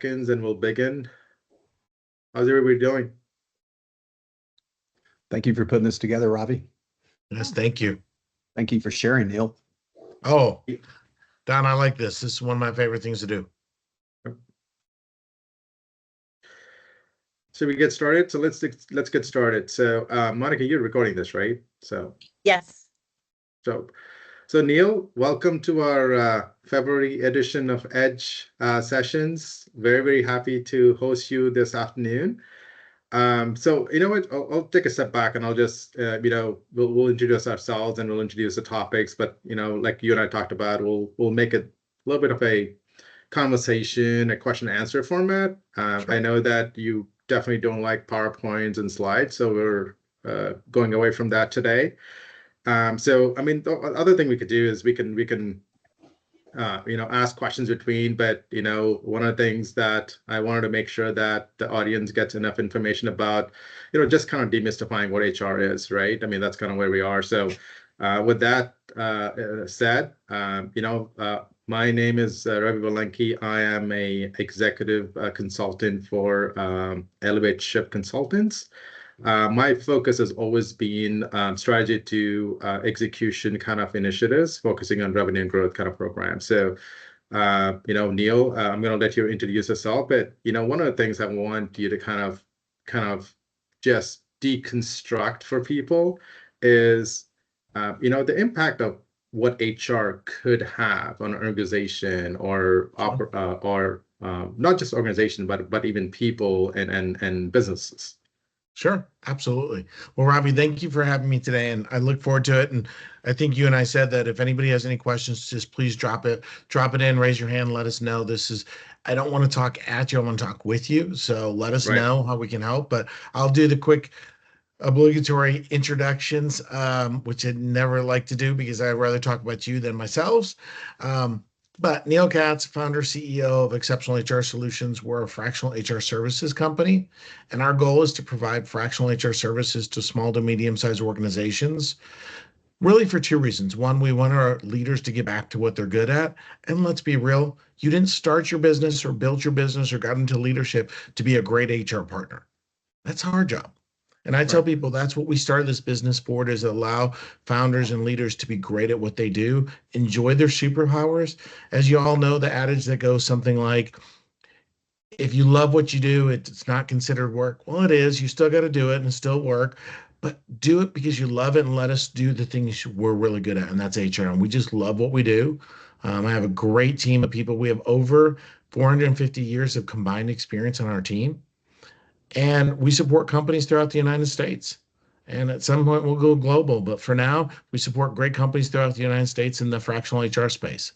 Seconds and we'll begin. How's everybody doing? Thank you for putting this together, Ravi. Yes, thank you. Thank you for sharing, Neil. Oh, Don, I like this. This is one of my favorite things to do. Should we get started? So let's get started. So Monica, you're recording this, right? Yes. So Neil, welcome to our February edition of Edge sessions. Very, very happy to host you this afternoon. So you know what? I'll take a step back and I'll just we'll introduce ourselves and we'll introduce the topics. But like you and I talked about, we'll make it a little bit of a conversation, a question and answer format. Sure. I know that you definitely don't like PowerPoints and slides, so we're going away from that today. So I mean, the other thing we could do is we can ask questions between, but one of the things that I wanted to make sure that the audience gets enough information about, just kind of demystifying what HR is, right? I mean, that's kind of where we are. So with that said, my name is Ravi Valenki. I am a executive consultant for Elevate Shift Consultants. My focus has always been strategy to execution kind of initiatives, focusing on revenue and growth kind of programs. So, Neil, I'm going to let you introduce yourself, but one of the things I want you to kind of just deconstruct for people is, the impact of what HR could have on an organization or not just organization, but even people and businesses. Sure, absolutely. Well, Ravi, thank you for having me today, and I look forward to it. And I think you and I said that if anybody has any questions, just please drop it in, raise your hand, let us know. I don't want to talk at you, I want to talk with you. So let us know how we can help. But I'll do the quick obligatory introductions, which I'd never like to do because I'd rather talk about you than myself. But Neil Katz, founder, CEO of Exceptional HR Solutions. We're a fractional HR services company, and our goal is to provide fractional HR services to small to medium-sized organizations, really for two reasons. One, we want our leaders to get back to what they're good at, and let's be real, you didn't start your business or build your business or got into leadership to be a great HR partner. That's our job. And I tell people that's what we started this business for, is allow founders and leaders to be great at what they do, enjoy their superpowers. As you all know, the adage that goes something like, if you love what you do, it's not considered work. Well, it is. You still got to do it and still work, but do it because you love it and let us do the things we're really good at, and that's HR. And we just love what we do. I have a great team of people. We have over 450 years of combined experience on our team. And we support companies throughout the United States. And at some point, we'll go global. But for now, we support great companies throughout the United States in the fractional HR space.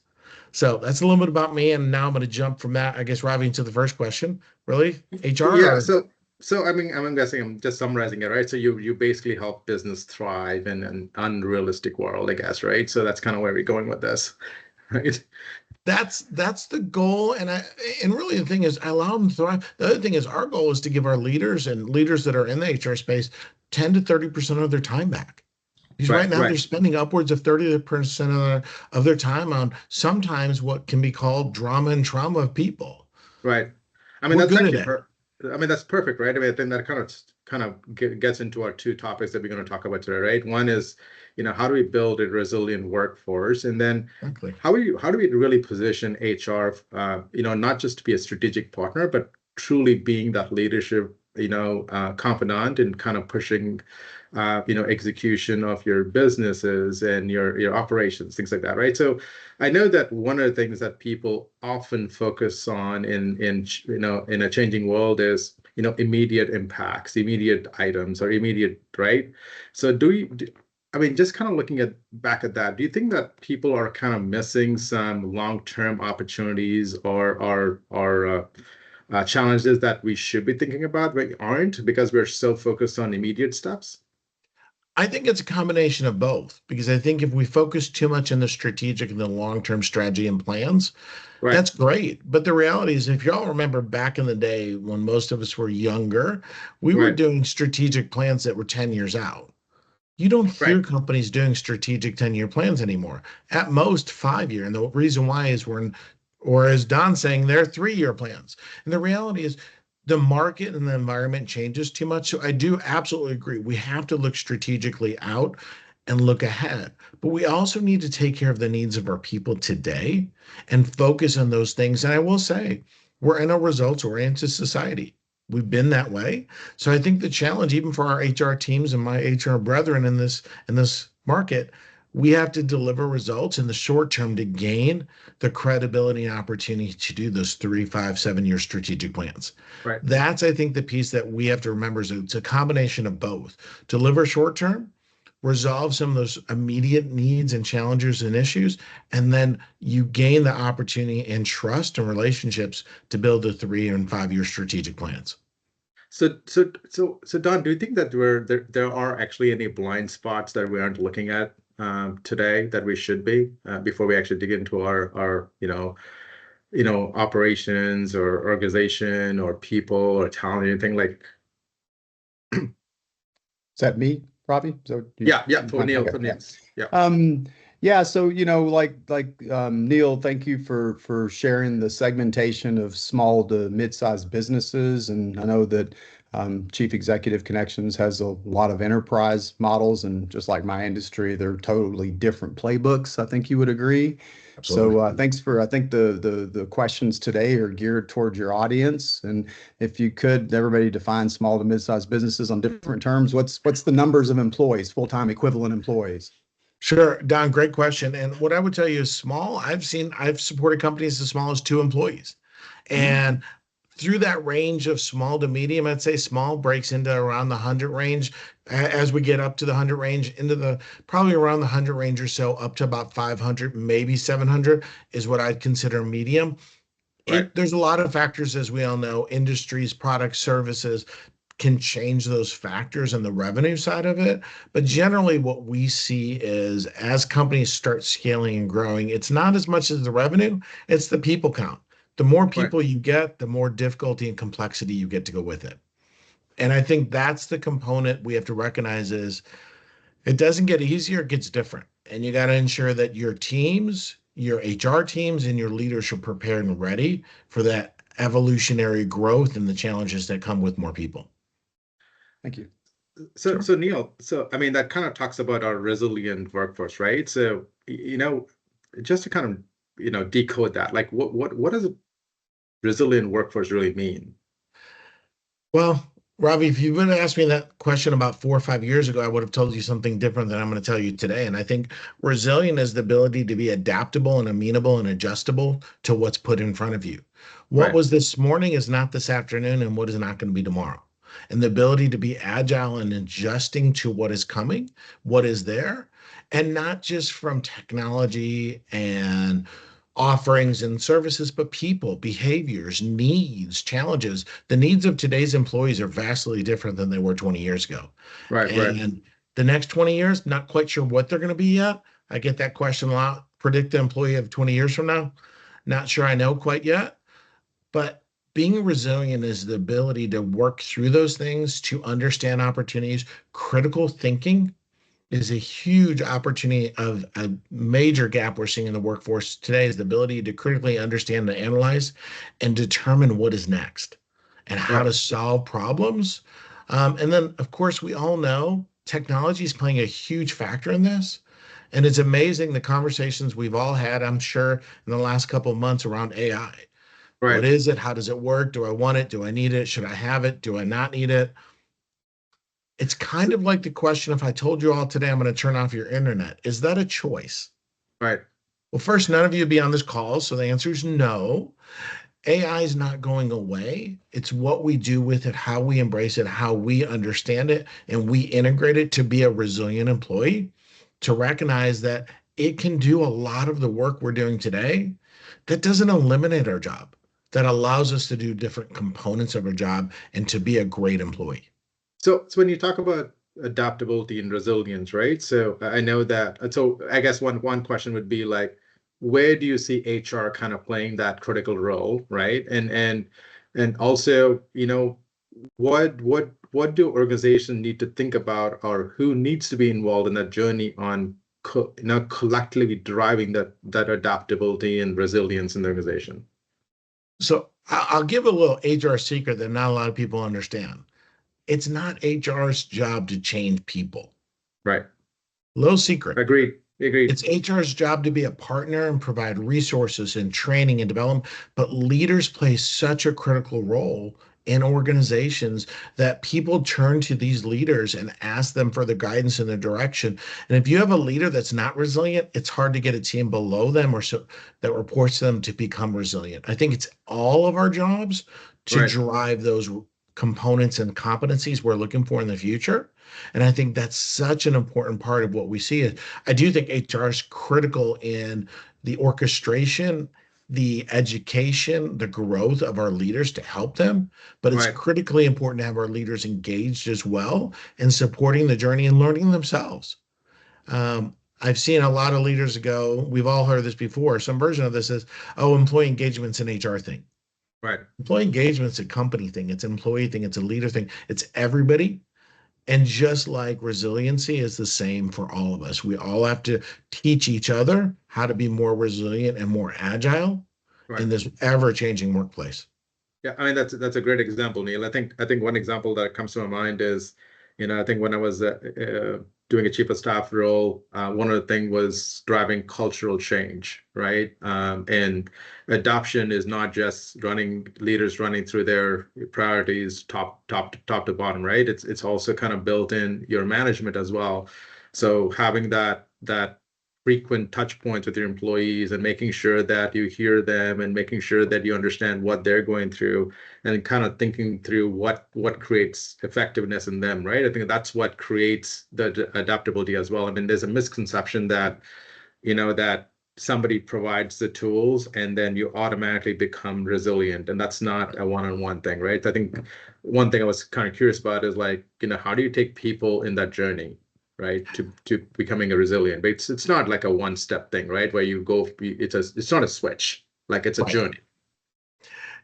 So that's a little bit about me. And now I'm going to jump from that, I guess, Ravi, into the first question. Really? HR? Yeah. So I mean, I'm guessing I'm just summarizing it, right? So you basically help business thrive in an unrealistic world, I guess, right? So that's kind of where we're going with this, right? That's the goal, and really the thing is, I allow them to thrive. The other thing is, our goal is to give our leaders and leaders that are in the HR space 10 to 30% of their time back. Because right now they're spending upwards of 30% of their time on sometimes what can be called drama and trauma of people. Right. I mean, that's perfect, right? I mean, I think that kind of gets into our two topics that we're going to talk about today, right? One is, how do we build a resilient workforce, and then how do we really position HR, not just to be a strategic partner, but truly being that leadership, confidant and kind of pushing, execution of your businesses and your operations, things like that, right? So I know that one of the things that people often focus on in a changing world is, immediate impacts, immediate items, or immediate, right? So I mean, just kind of looking back at that, do you think that people are kind of missing some long-term opportunities or challenges that we should be thinking about, but aren't, because we're so focused on immediate steps? I think it's a combination of both, because I think if we focus too much on the strategic and the long-term strategy and plans, that's great. But the reality is, if y'all remember back in the day when most of us were younger, we were doing strategic plans that were 10 years out. You don't hear companies doing strategic 10-year plans anymore. At most 5-year. And the reason why is or as Don's saying, they're 3-year plans. And the reality is the market and the environment changes too much. So I do absolutely agree. We have to look strategically out and look ahead. But we also need to take care of the needs of our people today and focus on those things. And I will say, we're in a results-oriented society. We've been that way. So I think the challenge, even for our HR teams and my HR brethren in this market, we have to deliver results in the short term to gain the credibility and opportunity to do those 3, 5, 7-year strategic plans. Right. That's, I think, the piece that we have to remember is it's a combination of both. Deliver short term, resolve some of those immediate needs and challenges and issues, and then you gain the opportunity and trust and relationships to build the 3 and 5-year strategic plans. So Don, do you think that there are actually any blind spots that we aren't looking at today that we should be before we actually dig into our operations or organization or people or talent, anything like? Is that me, Robbie? So Yeah, for Neil, okay, for Neil. Yeah. Yeah, so Neil, thank you for sharing the segmentation of small to mid-sized businesses, and I know that Chief Executive Connections has a lot of enterprise models, and just like my industry, they're totally different playbooks. I think you would agree. Absolutely. So thanks for, I think the questions today are geared towards your audience, and if you could, everybody define small to mid-sized businesses on different terms. What's the numbers of employees, full-time equivalent employees? Sure, Don, great question. And what I would tell you is small. I've supported companies as small as 2 employees. And through that range of small to medium, I'd say small breaks into around the 100 range. As we get up to the 100 range, into probably around the 100 range or so, up to about 500, maybe 700 is what I'd consider medium. Right. There's a lot of factors, as we all know, industries, products, services can change those factors on the revenue side of it. But generally, what we see is as companies start scaling and growing, it's not as much as the revenue, it's the people count. The more people you get, the more difficulty and complexity you get to go with it. And I think that's the component we have to recognize is it doesn't get easier, it gets different. And you got to ensure that your teams, your HR teams, and your leaders are prepared and ready for that evolutionary growth and the challenges that come with more people. Thank you. So Neil, I mean, that kind of talks about our resilient workforce, right? So, just to kind of, decode that, like what does a resilient workforce really mean? Well, Ravi, if you would have asked me that question about 4 or 5 years ago, I would have told you something different than I'm going to tell you today. And I think resilient is the ability to be adaptable and amenable and adjustable to what's put in front of you. What Right. was this morning is not this afternoon, and what is not going to be tomorrow. And the ability to be agile and adjusting to what is coming, what is there, and not just from technology and offerings and services, but people, behaviors, needs, challenges. The needs of today's employees are vastly different than they were 20 years ago. Right. And the next 20 years, not quite sure what they're going to be yet. I get that question a lot. Predict the employee of 20 years from now. Not sure I know quite yet. But being resilient is the ability to work through those things, to understand opportunities. Critical thinking is a huge opportunity of a major gap we're seeing in the workforce today is the ability to critically understand and analyze and determine what is next and how to solve problems. And then, of course, we all know technology is playing a huge factor in this. And it's amazing the conversations we've all had, I'm sure, in the last couple of months around AI. Right. What is it? How does it work? Do I want it? Do I need it? Should I have it? Do I not need it? It's kind of like the question, if I told you all today I'm going to turn off your internet, is that a choice? Right. Well, first, none of you would be on this call, so the answer is no. AI is not going away. It's what we do with it, how we embrace it, how we understand it, and we integrate it to be a resilient employee, to recognize that it can do a lot of the work we're doing today. That doesn't eliminate our job. That allows us to do different components of our job and to be a great employee. So when you talk about adaptability and resilience, right? So I know that. So I guess one question would be like, where do you see HR kind of playing that critical role, right? And also, what do organizations need to think about, or who needs to be involved in that journey on collectively driving that adaptability and resilience in the organization. So I'll give a little HR secret that not a lot of people understand. It's not HR's job to change people. Right. Little secret. Agreed. It's HR's job to be a partner and provide resources and training and development. But leaders play such a critical role in organizations that people turn to these leaders and ask them for the guidance and the direction. And if you have a leader that's not resilient, it's hard to get a team below them or so that reports to them to become resilient. I think it's all of our jobs to Right. drive those components and competencies we're looking for in the future. And I think that's such an important part of what we see. I do think HR is critical in the orchestration, the education, the growth of our leaders to help them. But it's Right. critically important to have our leaders engaged as well in supporting the journey and learning themselves. I've seen a lot of leaders go, we've all heard this before. Some version of this is, oh, employee engagement's an HR thing. Right. Employee engagement's a company thing. It's an employee thing. It's a leader thing. It's everybody. And just like resiliency is the same for all of us, we all have to teach each other how to be more resilient and more agile in this ever-changing workplace. Yeah, I mean that's a great example, Neil. I think one example that comes to my mind is, I think when I was doing a chief of staff role, one of the things was driving cultural change, right? And adoption is not just leaders running through their priorities top to bottom, right? It's also kind of built in your management as well. So having that frequent touch points with your employees and making sure that you hear them and making sure that you understand what they're going through and kind of thinking through what creates effectiveness in them, right? I think that's what creates the adaptability as well. I mean, there's a misconception that, that somebody provides the tools and then you automatically become resilient. And that's not a one-on-one thing, right? I think one thing I was kind of curious about is like, how do you take people in that journey? Right, to becoming a resilient, but it's not like a one-step thing, right? Where you go, it's not a switch, like it's a journey.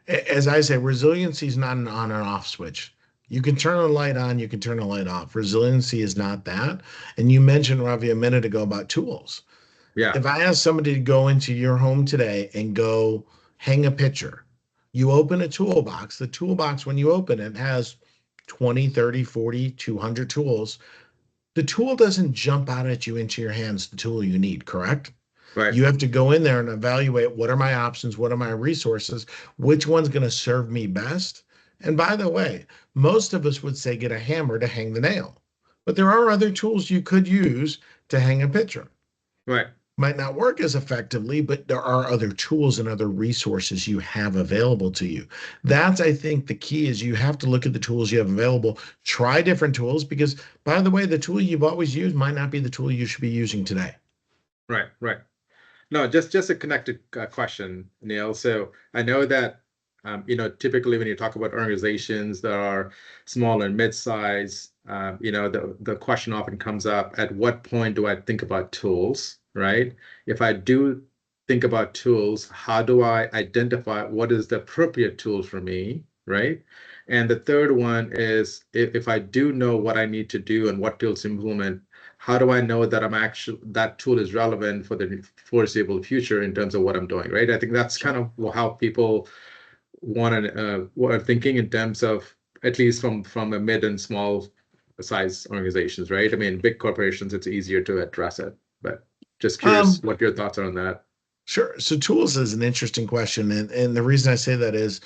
As I say, resiliency is not an on and off switch. You can turn a light on, you can turn a light off. Resiliency is not that. And you mentioned, Ravi, a minute ago about tools. Yeah. If I ask somebody to go into your home today and go hang a picture, you open a toolbox. The toolbox, when you open it, has 20, 30, 40, 200 tools. The tool doesn't jump out at you into your hands, the tool you need, correct? Right. You have to go in there and evaluate what are my options, what are my resources, which one's going to serve me best. And by the way, most of us would say get a hammer to hang the nail, but there are other tools you could use to hang a picture. Right. Might not work as effectively, but there are other tools and other resources you have available to you. That's, I think, the key is you have to look at the tools you have available, try different tools, because by the way, the tool you've always used might not be the tool you should be using today. Right. No, just a connected question, Neil. So I know that, typically when you talk about organizations that are small and mid-size, the question often comes up, at what point do I think about tools? Right? If I do think about tools, how do I identify what is the appropriate tool for me? Right? And the third one is if I do know what I need to do and what tools to implement, how do I know that that tool is relevant for the foreseeable future in terms of what I'm doing? Right? I think that's kind of how people are thinking in terms of, at least from a mid and small size organizations, right? I mean, big corporations, it's easier to address it, but just curious what your thoughts are on that. Sure. So tools is an interesting question. And the reason I say that is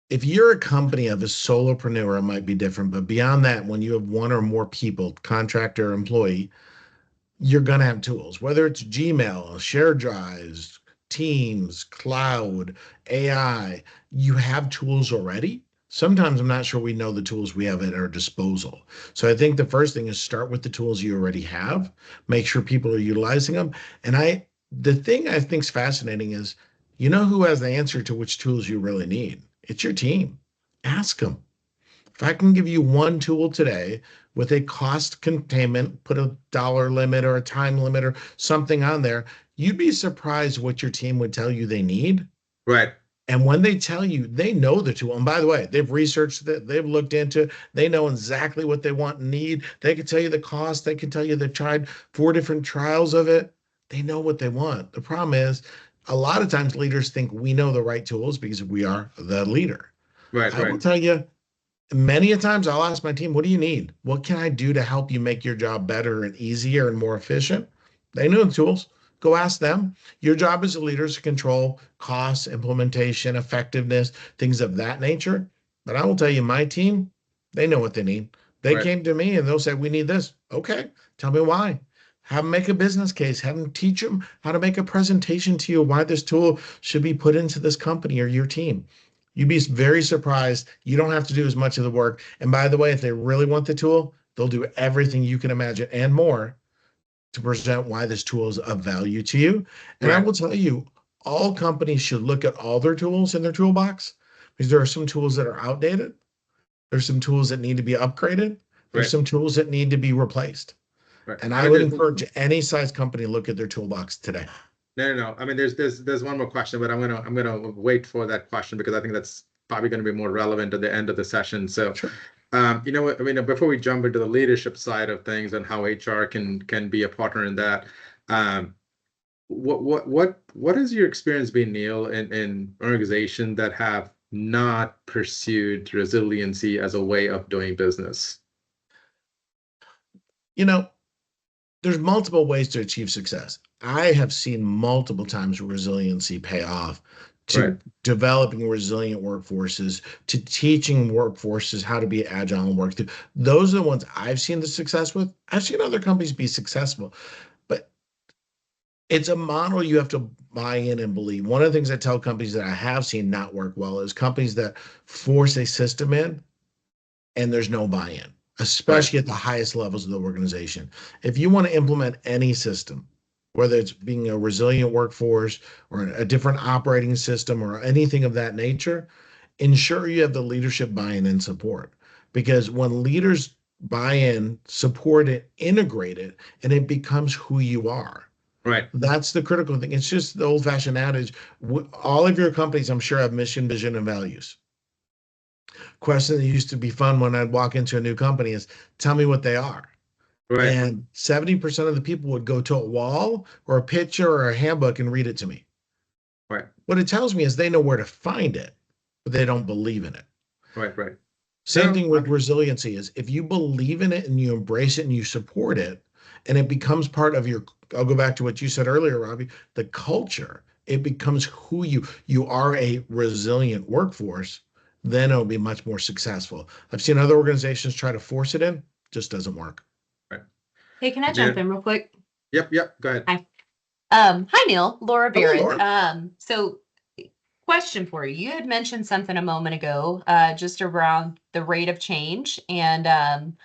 if you're a company of a solopreneur, it might be different. But beyond that, when you have one or more people, contractor, employee, you're going to have tools, whether it's Gmail, shared drives, Teams, cloud, AI, you have tools already. Sometimes I'm not sure we know the tools we have at our disposal. So I think the first thing is start with the tools you already have, make sure people are utilizing them. And the thing I think is fascinating is, who has the answer to which tools you really need? It's your team. Ask them. If I can give you one tool today with a cost containment, put a dollar limit or a time limit or something on there, you'd be surprised what your team would tell you they need. Right. And when they tell you, they know the tool. And by the way, they've researched it, they've looked into it, they know exactly what they want and need. They can tell you the cost, they can tell you they've tried 4 different trials of it. They know what they want. The problem is, a lot of times leaders think we know the right tools because we are the leader. Right, I will right, tell you, many a times I'll ask my team, what do you need? What can I do to help you make your job better and easier and more efficient? They know the tools. Go ask them. Your job as a leader is to control costs, implementation, effectiveness, things of that nature. But I will tell you, my team, they know what they need. They right, came to me and they'll say, we need this. Okay, tell me why. Have them make a business case. Have them teach them how to make a presentation to you why this tool should be put into this company or your team. You'd be very surprised. You don't have to do as much of the work. And by the way, if they really want the tool, they'll do everything you can imagine and more to present why this tool is of value to you. And I right, will tell you, all companies should look at all their tools in their toolbox because there are some tools that are outdated. There's some tools that need to be upgraded. There's right, some tools that need to be replaced. right. And I I mean, would there's encourage any size company to look at their toolbox today. no. I mean, there's one more question, but I'm gonna wait for that question because I think that's probably going to be more relevant at the end of the session. So, Sure. you know what? I mean, before we jump into the leadership side of things and how HR can be a partner in that, um, what has your experience been, Neil, in organizations that have not pursued resiliency as a way of doing business? You know, there's multiple ways to achieve success. I have seen multiple times resiliency pay off Right, to developing resilient workforces, to teaching workforces how to be agile and work through. Those are the ones I've seen the success with. I've seen other companies be successful, but it's a model you have to buy in and believe. One of the things I tell companies that I have seen not work well is companies that force a system in and there's no buy-in, right, especially at the highest levels of the organization. If you want to implement any system, whether it's being a resilient workforce or a different operating system or anything of that nature, ensure you have the leadership buy-in and support. Because when leaders buy in, support it, integrate it, and it becomes who you are. right, That's the critical thing. It's just the old-fashioned adage. All of your companies, I'm sure, have mission, vision, and values. Question that used to be fun when I'd walk into a new company is tell me what they are. right, And 70% of the people would go to a wall or a picture or a handbook and read it to me. right, What it tells me is they know where to find it, but they don't believe in it. right, right. Same No, thing with resiliency is if you believe in it and you embrace it and you support it, and it becomes part of your, I'll go back to what you said earlier, Robbie, the culture, it becomes who you are a resilient workforce, then it'll be much more successful. I've seen other organizations try to force it in, just doesn't work. right. Hey, can I Yeah. jump in real quick? Yep. Go ahead. Hi. Hi, Neil. Laura Hello, Barrett. Laura. So question for you. You had mentioned something a moment ago, just around the rate of change. And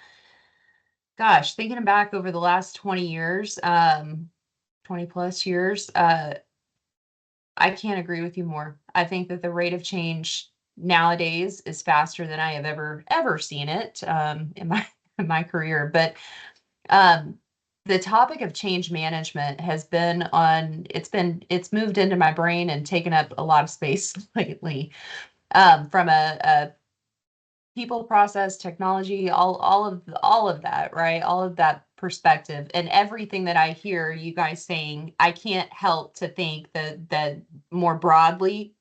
gosh, thinking back over the last 20 years, 20 plus years, I can't agree with you more. I think that the rate of change nowadays is faster than I have ever seen it in my in my career. But the topic of change management has been it's moved into my brain and taken up a lot of space lately. From a people, process, technology, all of that, right? All of that perspective and everything that I hear you guys saying, I can't help to think that more broadly,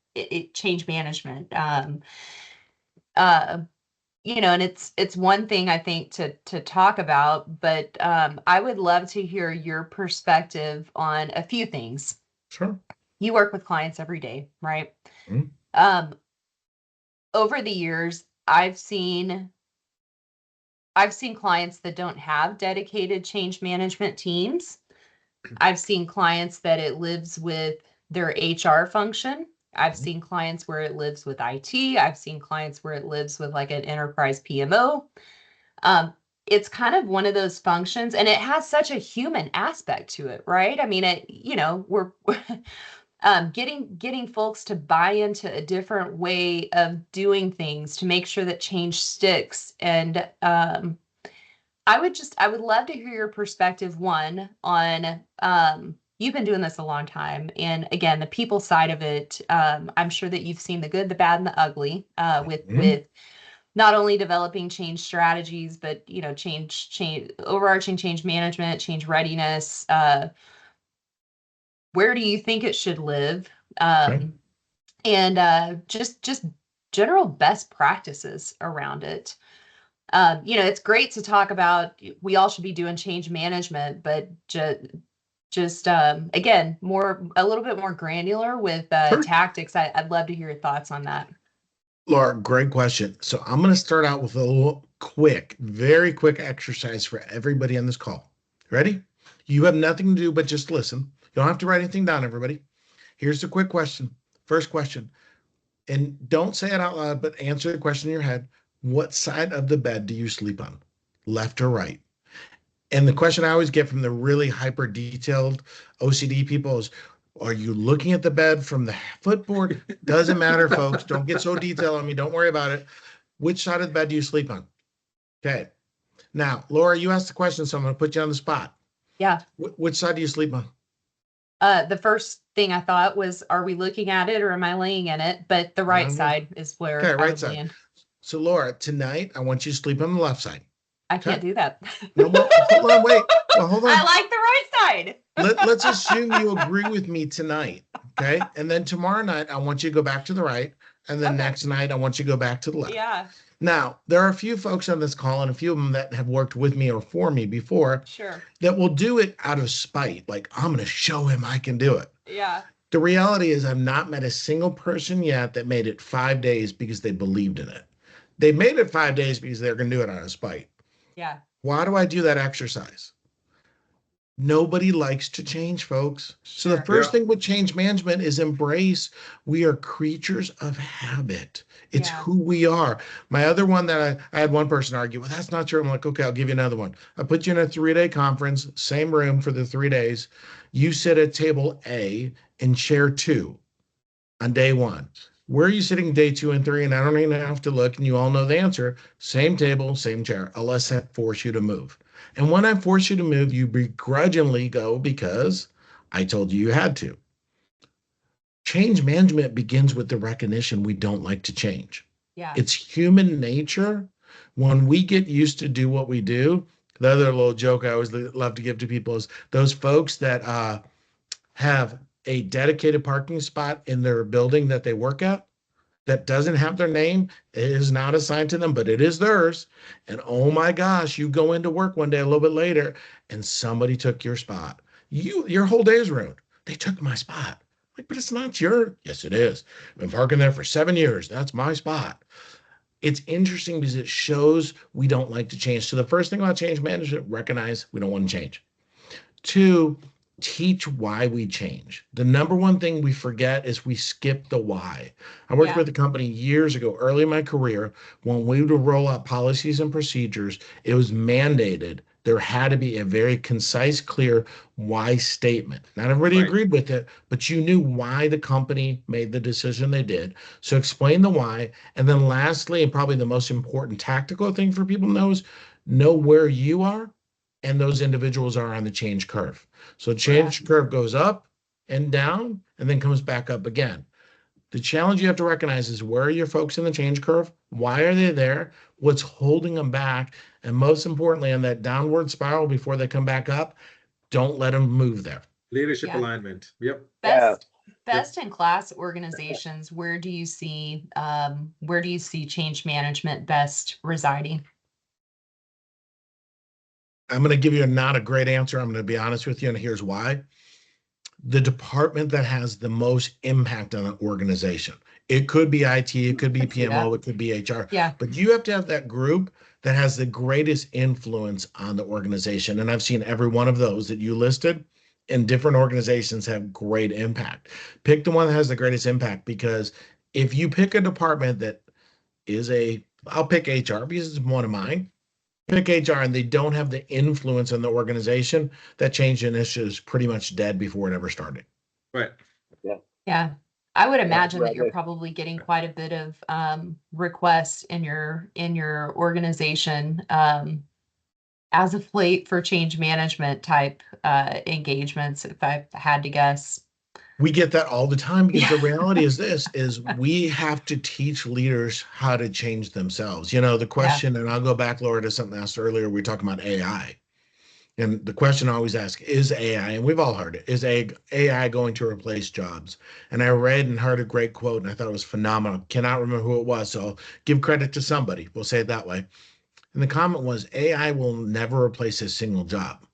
change management. Uh, and it's one thing I think to talk about, but I would love to hear your perspective on a few things. Sure. You work with clients every day, right? Mhm. Over the years, I've seen clients that don't have dedicated change management teams. I've seen clients that it lives with their HR function. I've seen clients where it lives with IT. I've seen clients where it lives with like an enterprise PMO. It's kind of one of those functions, and it has such a human aspect to it, right? I mean, we're getting folks to buy into a different way of doing things to make sure that change sticks. And I would love to hear your perspective, one, on you've been doing this a long time. And again, the people side of it, I'm sure that you've seen the good, the bad, and the ugly, with not only developing change strategies, but, you know, overarching change management, change readiness. Where do you think it should live? And just general best practices around it. You know, it's great to talk about, we all should be doing change management, but just again, a little bit more granular with Sure. tactics. I'd love to hear your thoughts on that. Laura, great question. So I'm going to start out with a little very quick exercise for everybody on this call. Ready? You have nothing to do but just listen. You don't have to write anything down, everybody. Here's the quick question. First question. And don't say it out loud, but answer the question in your head. What side of the bed do you sleep on? Left or right? And the question I always get from the really hyper detailed OCD people is, are you looking at the bed from the footboard? Doesn't matter, folks. Don't get so detailed on me. Don't worry about it. Which side of the bed do you sleep on? Okay. Now, Laura, you asked the question, so I'm going to put you on the spot. Yeah. Which side do you sleep on? The first thing I thought was, are we looking at it or am I laying in it? But the right side is where Okay, I right would side. land. So, Laura, tonight I want you to sleep on the left side. I can't do that. No, well, hold on, wait. Well, hold on. I like the right side. Let's assume you agree with me tonight, okay? And then tomorrow night, I want you to go back to the right. And then next night, I want you to go back to the left. Yeah. Now, there are a few folks on this call and a few of them that have worked with me or for me before Sure. that will do it out of spite. Like, I'm going to show him I can do it. Yeah. The reality is I've not met a single person yet that made it 5 days because they believed in it. They made it 5 days because they're going to do it out of spite. Yeah. Why do I do that exercise? Nobody likes to change, folks. So the first thing with change management is embrace. We are creatures of habit. It's who we are. My other one that I had one person argue, well, that's not true. I'm like, okay, I'll give you another one. I put you in a 3-day conference, same room for the 3 days. You sit at table A in chair 2 on day 1. Where are you sitting day 2 and 3? And I don't even have to look, and you all know the answer. Same table, same chair, unless I force you to move. And when I force you to move, you begrudgingly go because I told you you had to. Change management begins with the recognition we don't like to change. Yeah. It's human nature. When we get used to do what we do, the other little joke I always love to give to people is those folks that have a dedicated parking spot in their building that they work at that doesn't have their name. It is not assigned to them, but it is theirs. And oh my gosh, you go into work one day a little bit later and somebody took your spot. Your whole day is ruined. They took my spot. Like, but it's not yes, it is. I've been parking there for 7 years. That's my spot. It's interesting because it shows we don't like to change. So the first thing about change management, recognize we don't want to change. 2, teach why we change. The number one thing we forget is we skip the why. I worked with a company years ago, early in my career, when we would roll out policies and procedures, it was mandated. There had to be a very concise, clear why statement. Not everybody agreed with it, but you knew why the company made the decision they did. So explain the why. And then lastly, and probably the most important tactical thing for people to know is know where you are and those individuals are on the change curve. So change curve goes up and down and then comes back up again. The challenge you have to recognize is where are your folks in the change curve? Why are they there? What's holding them back? And most importantly, on that downward spiral before they come back up, don't let them move there. Leadership alignment. Yep. Best in class organizations, where do you see change management best residing? I'm going to give you not a great answer. I'm going to be honest with you, and here's why. The department that has the most impact on an organization. It could be IT, it could be PMO, it could be HR. Yeah. But you have to have that group that has the greatest influence on the organization. And I've seen every one of those that you listed, and different organizations have great impact. Pick the one that has the greatest impact, because if you pick a department that is I'll pick HR because it's one of mine. Pick HR and they don't have the influence in the organization, that change initiative is pretty much dead before it ever started. Right. Yeah. I would imagine that you're probably getting quite a bit of requests in your organization as of late for change management type engagements, if I had to guess. We get that all the time because the reality is this, is we have to teach leaders how to change themselves. You know, the question, and I'll go back, Laura, to something asked earlier, we talking about AI. And the question I always ask is AI, and we've all heard it, is AI going to replace jobs? And I read and heard a great quote, and I thought it was phenomenal. Cannot remember who it was, so I'll give credit to somebody. We'll say it that way. And the comment was, AI will never replace a single job.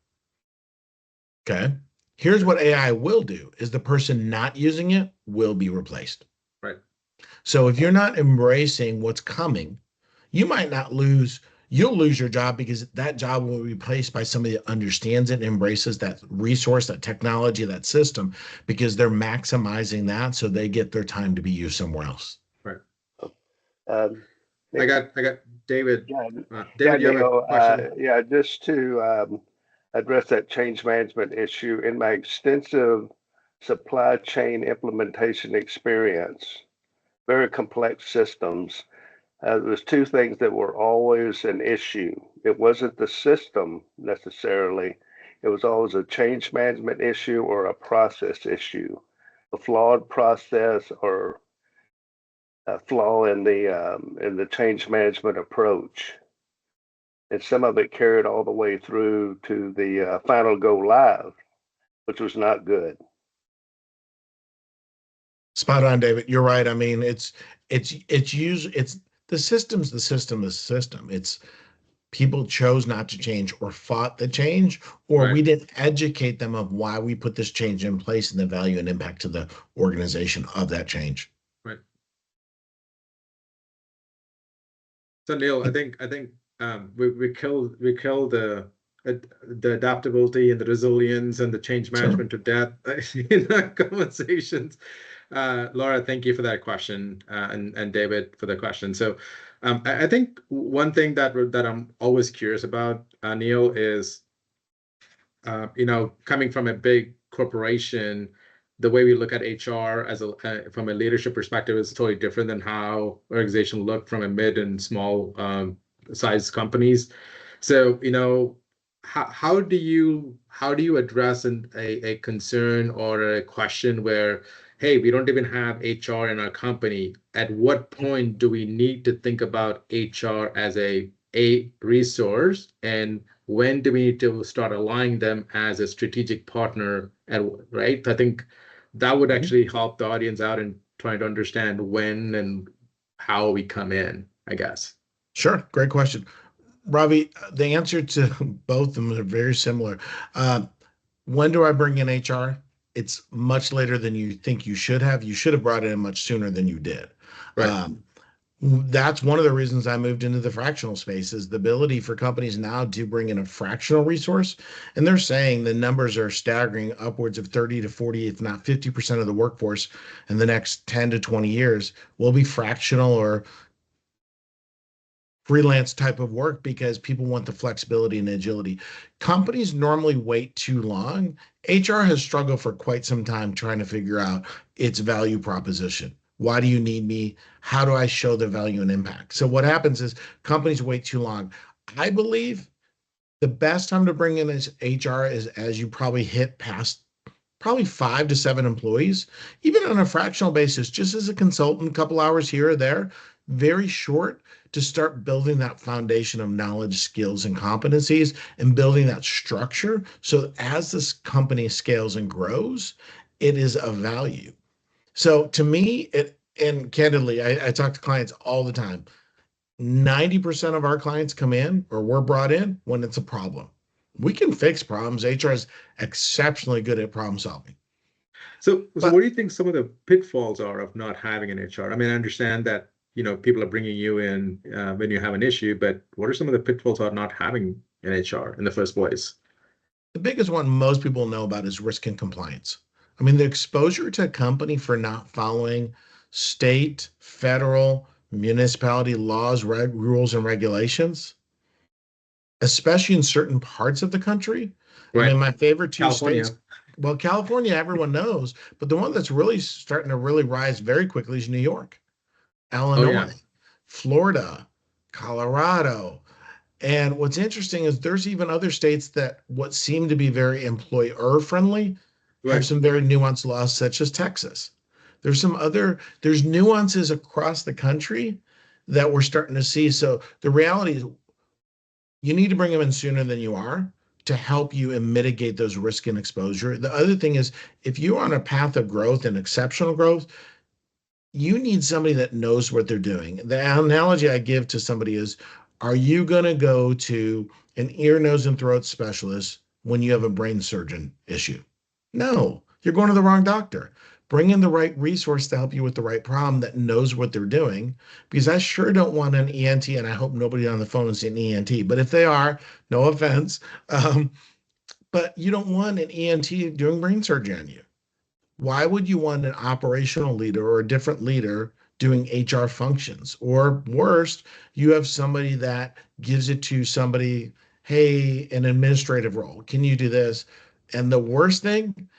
Okay. Here's what AI will do is the person not using it will be replaced. Right. So if you're not embracing what's coming, you might not lose, you'll lose your job because that job will be replaced by somebody that understands it, embraces that resource, that technology, that system, because they're maximizing that so they get their time to be used somewhere else. Right. Um, I got David. Yeah, David, you have a question? yeah, just to address that change management issue. In my extensive supply chain implementation experience, very complex systems, there was two things that were always an issue. It wasn't the system necessarily. It was always a change management issue or a process issue, a flawed process or a flaw in the change management approach. And some of it carried all the way through to the final go live, which was not good. Spot on, David. You're right. I mean, it's usually, it's the system's the system. It's people chose not to change or fought the change, or Right. we didn't educate them of why we put this change in place and the value and impact to the organization of that change. Right. So Neil, I think we killed the adaptability and the resilience and the change management to death in our conversations. Laura, thank you for that question, and David for the question. So I think one thing that I'm always curious about, Neil, is coming from a big corporation, the way we look at HR as from a leadership perspective is totally different than how organizations look from a mid and small size companies. So how do you address a concern or a question where, hey, we don't even have HR in our company? At what point do we need to think about HR as a resource, and when do we need to start aligning them as a strategic partner? Right? I think that would actually help the audience out in trying to understand when and how we come in, I guess. Sure. Great question. Ravi, the answer to both of them are very similar. When do I bring in HR? It's much later than you think you should have. You should have brought it in much sooner than you did. Right. That's one of the reasons I moved into the fractional space, is the ability for companies now to bring in a fractional resource. And they're saying the numbers are staggering, upwards of 30 to 40, if not 50% of the workforce in the next 10 to 20 years will be fractional or freelance type of work, because people want the flexibility and agility. Companies normally wait too long. HR has struggled for quite some time trying to figure out its value proposition. Why do you need me? How do I show the value and impact? So what happens is companies wait too long. I believe the best time to bring in HR is as you probably hit past probably 5 to 7 employees, even on a fractional basis, just as a consultant, a couple hours here or there, very short, to start building that foundation of knowledge, skills, and competencies, and building that structure. So as this company scales and grows, it is of value. So to me, and candidly, I talk to clients all the time. 90% of our clients come in, or we're brought in, when it's a problem. We can fix problems. HR is exceptionally good at problem solving. So what do you think some of the pitfalls are of not having an HR? I mean, I understand that people are bringing you in when you have an issue, but what are some of the pitfalls of not having an HR in the first place? The biggest one most people know about is risk and compliance. I mean, the exposure to a company for not following state, federal, municipality laws, rules, and regulations, especially in certain parts of the country. Right. I mean, my favorite two California. states, well, California, everyone knows, but the one that's really starting to really rise very quickly is New York, Illinois, Florida, Colorado. And what's interesting is there's even other states that what seem to be very employer friendly have Right. some very nuanced laws, such as Texas. There's nuances across the country that we're starting to see. So the reality is you need to bring them in sooner than you are to help you and mitigate those risk and exposure. The other thing is if you're on a path of growth and exceptional growth, you need somebody that knows what they're doing. The analogy I give to somebody is, are you going to go to an ear, nose, and throat specialist when you have a brain surgeon issue? No, you're going to the wrong doctor. Bring in the right resource to help you with the right problem that knows what they're doing, because I sure don't want an ENT, and I hope nobody on the phone is an ENT, but if they are, no offense, but you don't want an ENT doing brain surgery on you. Why would you want an operational leader or a different leader doing HR functions? Or worst, you have somebody that gives it to somebody, hey, an administrative role. Can you do this? And the worst thing,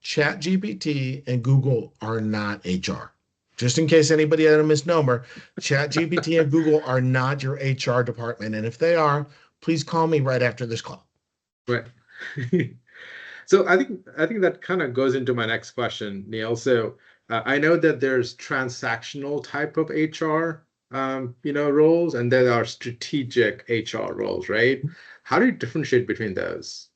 ChatGPT and Google are not HR. Just in case anybody had a misnomer, ChatGPT and Google are not your HR department. And if they are, please call me right after this call. Right. So I think that kind of goes into my next question, Neil. So I know that there's transactional type of HR, roles, and there are strategic HR roles, right? How do you differentiate between those?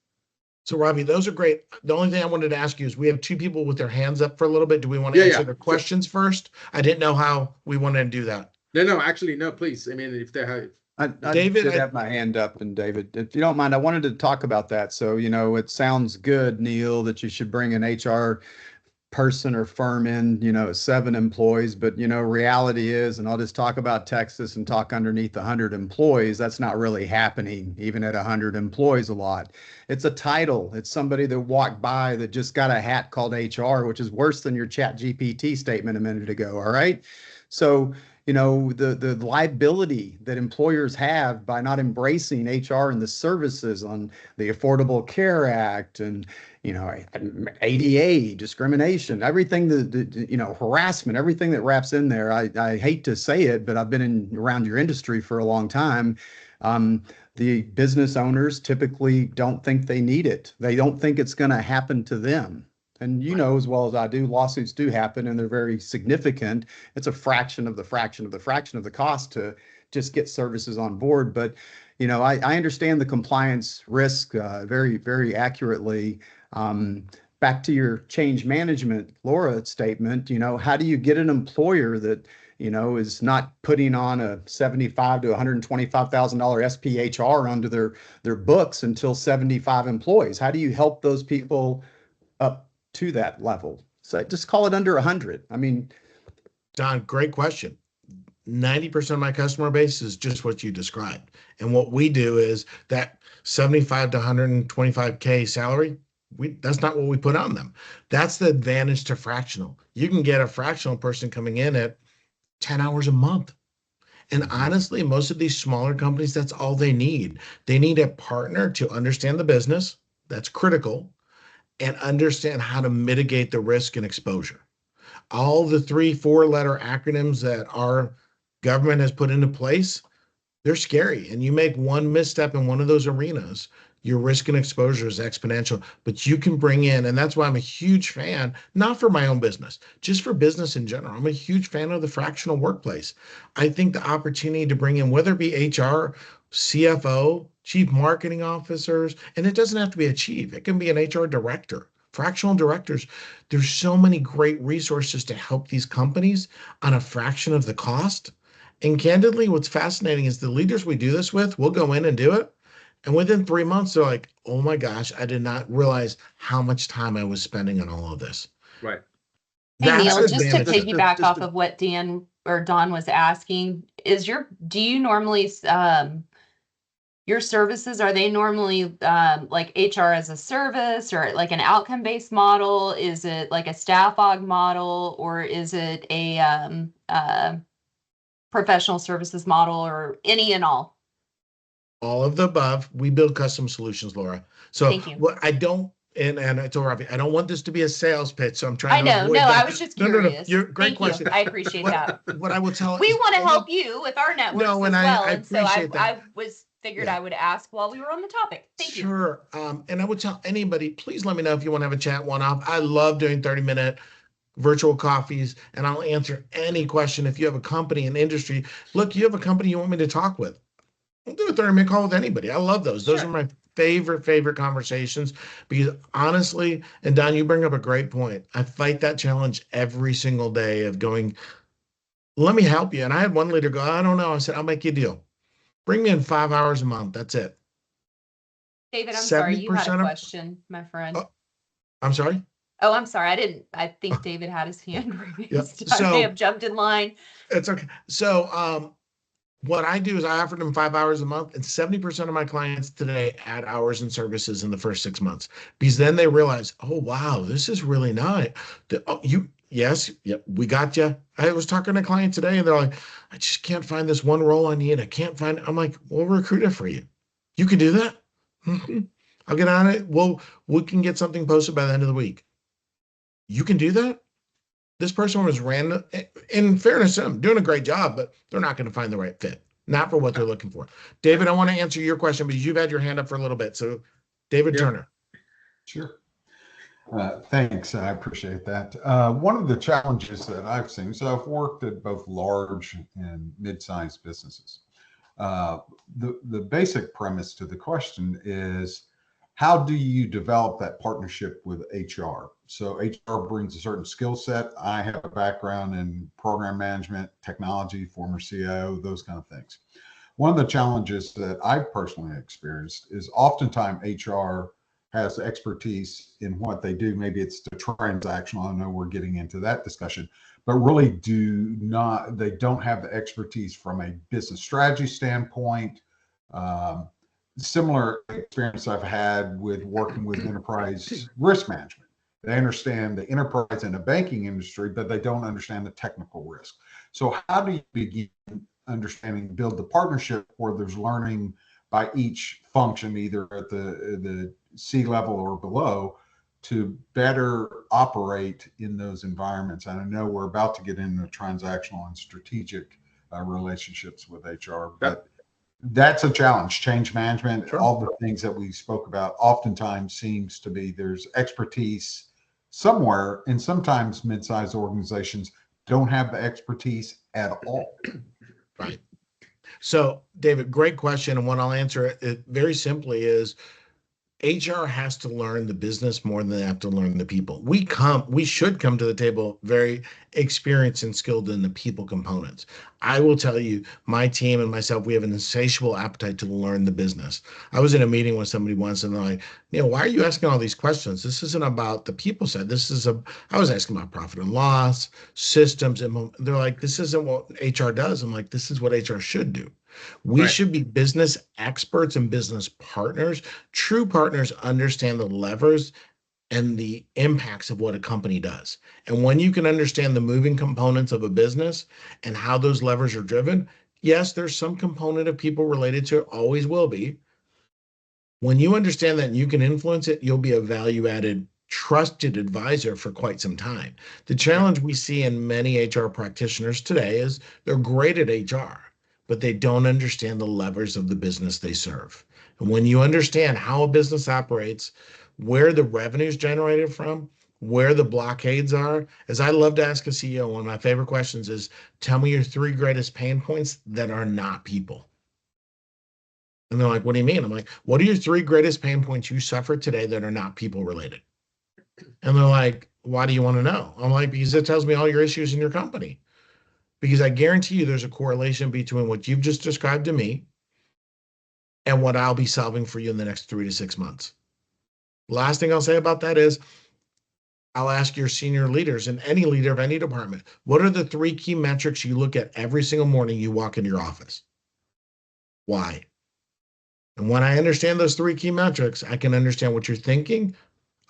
So, Ravi, those are great. The only thing I wanted to ask you is we have two people with their hands up for a little bit. Do we want to Yeah, answer yeah. their So, questions first? I didn't know how we wanted to do that. no, actually, no, please. I mean, if they have, I David, did have my hand up, and David, if you don't mind, I wanted to talk about that. So, it sounds good, Neil, that you should bring an HR person or firm in, 7 employees, but reality is, and I'll just talk about Texas and talk underneath 100 employees, that's not really happening even at 100 employees a lot. It's a title. It's somebody that walked by that just got a hat called HR, which is worse than your Chat GPT statement a minute ago. All right. So, the liability that employers have by not embracing HR and the services on the Affordable Care Act and ADA, discrimination, everything harassment, everything that wraps in there. I hate to say it, but I've been around your industry for a long time. The business owners typically don't think they need it. They don't think it's going to happen to them. And as well as I do, lawsuits do happen and they're very significant. It's a fraction of the fraction of the fraction of the cost to just get services on board. But, I understand the compliance risk very, very accurately. Back to your change management, Laura statement, how do you get an employer that, is not putting on a $75,000 to $125,000 SPHR onto their books until 75 employees? How do you help those people up to that level? So just call it under 100. I mean, Don, great question. 90% of my customer base is just what you described. And what we do is that 75 to 125K salary, that's not what we put on them. That's the advantage to fractional. You can get a fractional person coming in at 10 hours a month. And honestly, most of these smaller companies, that's all they need. They need a partner to understand the business. That's critical. And understand how to mitigate the risk and exposure. All the 3-4 letter acronyms that our government has put into place, they're scary. And you make one misstep in one of those arenas, your risk and exposure is exponential. But you can bring in, and that's why I'm a huge fan, not for my own business, just for business in general. I'm a huge fan of the fractional workplace. I think the opportunity to bring in, whether it be HR, CFO, chief marketing officers, and it doesn't have to be a chief, it can be an HR director, fractional directors. There's so many great resources to help these companies on a fraction of the cost. And candidly, what's fascinating is the leaders we do this with, we'll go in and do it. And within 3 months, they're like, oh my gosh, I did not realize how much time I was spending on all of this. right. Hey, That's Neil, the just to advantage. piggyback off of what Dan or Don was asking, do you normally, your services, are they normally like HR as a service or like an outcome-based model? Is it like a staff aug model, or is it a professional services model, or any and all? All of the above. We build custom solutions, Laura. So Thank you. what I don't, and I told Ravi, I don't want this to be a sales pitch, so I'm trying I to know. avoid No, that. I was just No. curious. You're great Thank question. you. I appreciate that. What I will tell We is want to only- help you with our networks No, and as well. I And so appreciate that. I was figured Yeah. I would ask while we were on the topic. Thank you. Sure. And I would tell anybody, please let me know if you want to have a chat one-off. I love doing 30-minute virtual coffees, and I'll answer any question. If you have a company, an industry, look, you have a company you want me to talk with, I'll do a 30-minute call with anybody. I love those. Those Sure. are my favorite conversations, because honestly, and Don, you bring up a great point. I fight that challenge every single day of going, let me help you. And I had one leader go, I don't know. I said, I'll make you a deal. Bring me in 5 hours a month. That's it. David, I'm sorry. You had a 70% of, question, my friend. Oh. I'm sorry. Oh, I'm sorry. I think David had his hand Yeah. raised. I may have jumped in line. It's okay. So, what I do is I offer them 5 hours a month, and 70% of my clients today add hours and services in the first 6 months, because then they realize, oh, wow, this is really nice. Yes, we got you. I was talking to a client today, and they're like, I just can't find this one role I need. I can't find it. I'm like, we'll recruit it for you. You can do that. I'll get on it. We can get something posted by the end of the week. You can do that. This person was random. In fairness to them, doing a great job, but they're not going to find the right fit. Not for what they're looking for. David, I want to answer your question because you've had your hand up for a little bit. So, David Turner. Sure. Thanks. I appreciate that. One of the challenges that I've seen, so I've worked at both large and mid-sized businesses. The basic premise to the question is, how do you develop that partnership with HR? So HR brings a certain skill set. I have a background in program management, technology, former CIO, those kind of things. One of the challenges that I've personally experienced is oftentimes HR has expertise in what they do. Maybe it's the transactional. I know we're getting into that discussion, but really they don't have the expertise from a business strategy standpoint. Similar experience I've had with working with enterprise risk management. They understand the enterprise and the banking industry, but they don't understand the technical risk. So how do you begin understanding, build the partnership where there's learning by each function, either at the C level or below, to better operate in those environments? And I know we're about to get into transactional and strategic relationships with HR, but that's a challenge. Change management, Sure. All the things that we spoke about, oftentimes seems to be there's expertise somewhere, and sometimes mid-sized organizations don't have the expertise at all. Right. So, David, great question. And what I'll answer it very simply is, HR has to learn the business more than they have to learn the people. We should come to the table very experienced and skilled in the people components. I will tell you, my team and myself, we have an insatiable appetite to learn the business. I was in a meeting with somebody once, and they're like, why are you asking all these questions? This isn't about the people side. I was asking about profit and loss, systems, and they're like, this isn't what HR does. I'm like, this is what HR should do. We should be business experts and business partners. True partners understand the levers and the impacts of what a company does. And when you can understand the moving components of a business and how those levers are driven, yes, there's some component of people related to it, always will be. When you understand that and you can influence it, you'll be a value-added, trusted advisor for quite some time. The challenge we see in many HR practitioners today is they're great at HR, but they don't understand the levers of the business they serve. And when you understand how a business operates, where the revenue is generated from, where the blockades are, as I love to ask a CEO, one of my favorite questions is, tell me your 3 greatest pain points that are not people. And they're like, what do you mean? I'm like, what are your 3 greatest pain points you suffer today that are not people related? And they're like, why do you want to know? I'm like, because it tells me all your issues in your company. Because I guarantee you there's a correlation between what you've just described to me and what I'll be solving for you in the next 3 to 6 months. Last thing I'll say about that is, I'll ask your senior leaders and any leader of any department, what are the 3 key metrics you look at every single morning you walk into your office? Why? And when I understand those 3 key metrics, I can understand what you're thinking.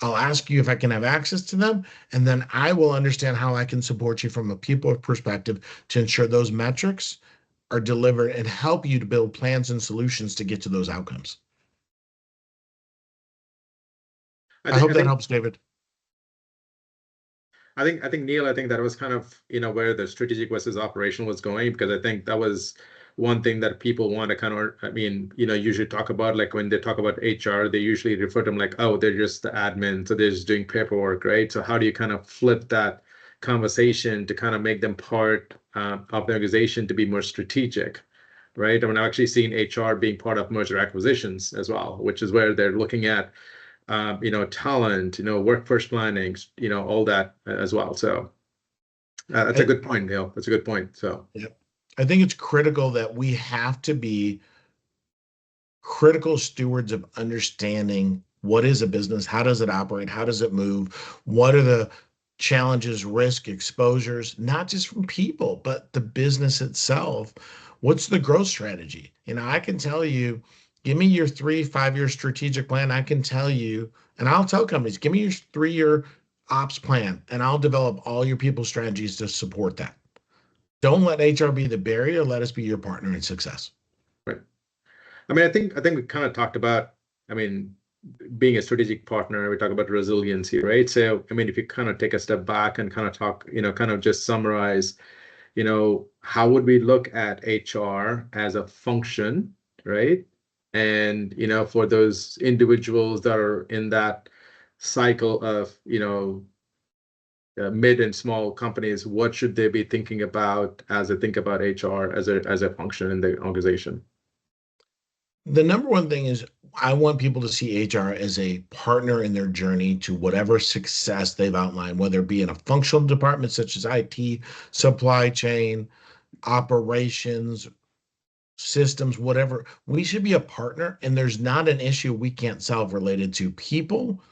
I'll ask you if I can have access to them, and then I will understand how I can support you from a people perspective to ensure those metrics are delivered and help you to build plans and solutions to get to those outcomes. I hope that helps, David. I think Neil, I think that was kind of, where the strategic versus operational was going, because I think that was one thing that people want to kind of, I mean, usually talk about, like when they talk about HR, they usually refer to them like, oh, they're just the admin, so they're just doing paperwork, right? So how do you kind of flip that conversation to kind of make them part of the organization to be more strategic, right? I mean, I've actually seen HR being part of merger acquisitions as well, which is where they're looking at, talent, workforce planning, all that as well. So that's a good point, Neil. That's a good point. So, yep. I think it's critical that we have to be critical stewards of understanding what is a business, how does it operate, how does it move, what are the challenges, risk, exposures, not just from people, but the business itself. What's the growth strategy? I can tell you, give me your 3-5 year strategic plan. I can tell you, and I'll tell companies, give me your 3-year ops plan, and I'll develop all your people strategies to support that. Don't let HR be the barrier. Let us be your partner in success. right. I mean, I think we kind of talked about, I mean, being a strategic partner, we talk about resiliency, right? So, I mean, if you kind of take a step back and kind of talk, kind of just summarize, how would we look at HR as a function, right? And, for those individuals that are in that cycle of, mid and small companies, what should they be thinking about as they think about HR as a function in the organization? The number one thing is I want people to see HR as a partner in their journey to whatever success they've outlined, whether it be in a functional department such as IT, supply chain, operations, systems, whatever. We should be a partner, and there's not an issue we can't solve related to people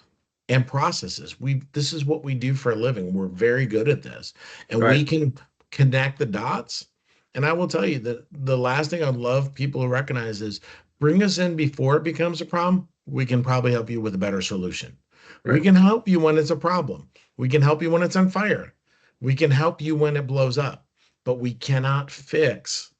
and processes. This is what we do for a living. We're very good at this, and we Right. can connect the dots. And I will tell you that the last thing I'd love people to recognize is bring us in before it becomes a problem. We can probably help you with a better solution. We Right. can help you when it's a problem. We can help you when it's on fire. We can help you when it blows up, but we cannot fix.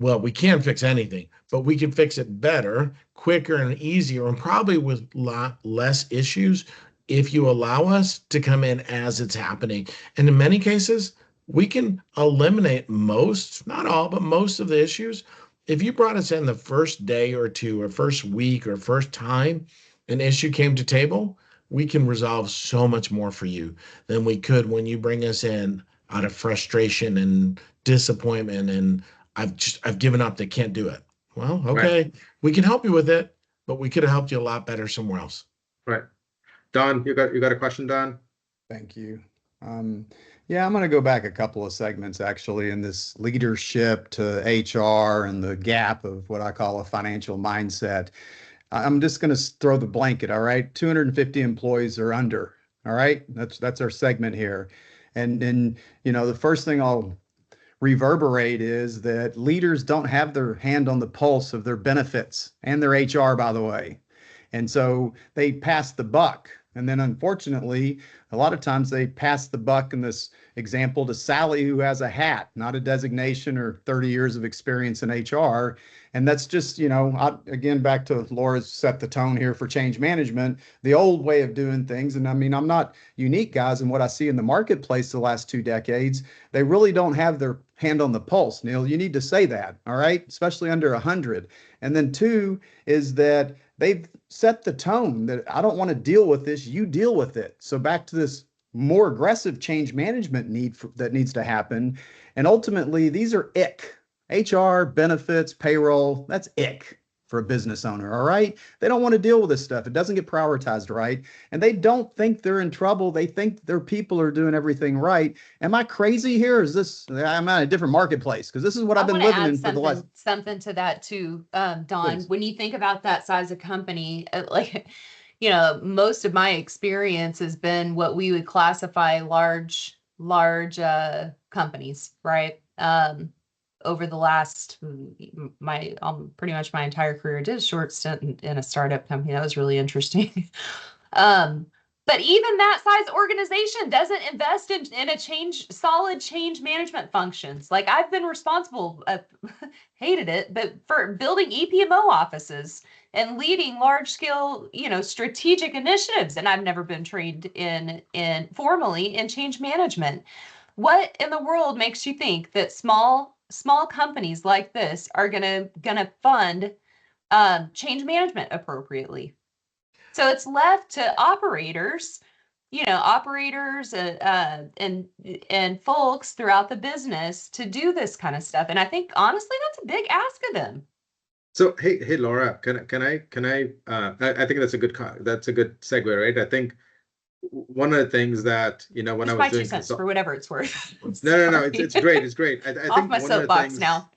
Well, we can fix anything, but we can fix it better, quicker, and easier, and probably with a lot less issues if you allow us to come in as it's happening. And in many cases, we can eliminate most, not all, but most of the issues. If you brought us in the first day or two, or first week, or first time an issue came to table, we can resolve so much more for you than we could when you bring us in out of frustration and disappointment and I've given up. They can't do it. Well, okay, we can help you with it, but we could have helped you a lot better somewhere else. Right. Don, you got a question, Don? Thank you. Yeah, I'm going to go back a couple of segments actually in this leadership to HR and the gap of what I call a financial mindset. I'm just going to throw the blanket. All right, 250 employees or under. All right, that's our segment here, and the first thing I'll reverberate is that leaders don't have their hand on the pulse of their benefits and their HR, by the way. And so they pass the buck. And then unfortunately, a lot of times they pass the buck in this example to Sally, who has a hat, not a designation or 30 years of experience in HR. And that's just, again, back to Laura's set the tone here for change management, the old way of doing things. And I mean, I'm not unique, guys, in what I see in the marketplace the last 2 decades. They really don't have their hand on the pulse, Neil. You need to say that, all right? Especially under 100. And then 2 is that they've set the tone that I don't want to deal with this, you deal with it. So back to this more aggressive change management that needs to happen. And ultimately, these are ick. HR, benefits, payroll, that's ick for a business owner, all right? They don't want to deal with this stuff. It doesn't get prioritized right. And they don't think they're in trouble. They think their people are doing everything right. Am I crazy here? Or is this, I'm at a different marketplace? Because this is what I've been living in for the last. Something to that too, Don. Please. When you think about that size of company, most of my experience has been what we would classify large companies, right? Over the last pretty much my entire career, I did a short stint in a startup company. That was really interesting. But even that size organization doesn't invest in solid change management functions. Like I've been responsible, hated it, but for building EPMO offices and leading large scale, strategic initiatives. And I've never been trained in formally in change management. What in the world makes you think that small small companies like this are gonna fund change management appropriately. So it's left to operators, operators and folks throughout the business to do this kind of stuff. And I think honestly, that's a big ask of them. So hey Laura, I think that's a good segue, right? I think one of the things that when Just I was my doing 2 cents for whatever it's worth. no, it's great, it's great. I Off think my one of the soapbox things now.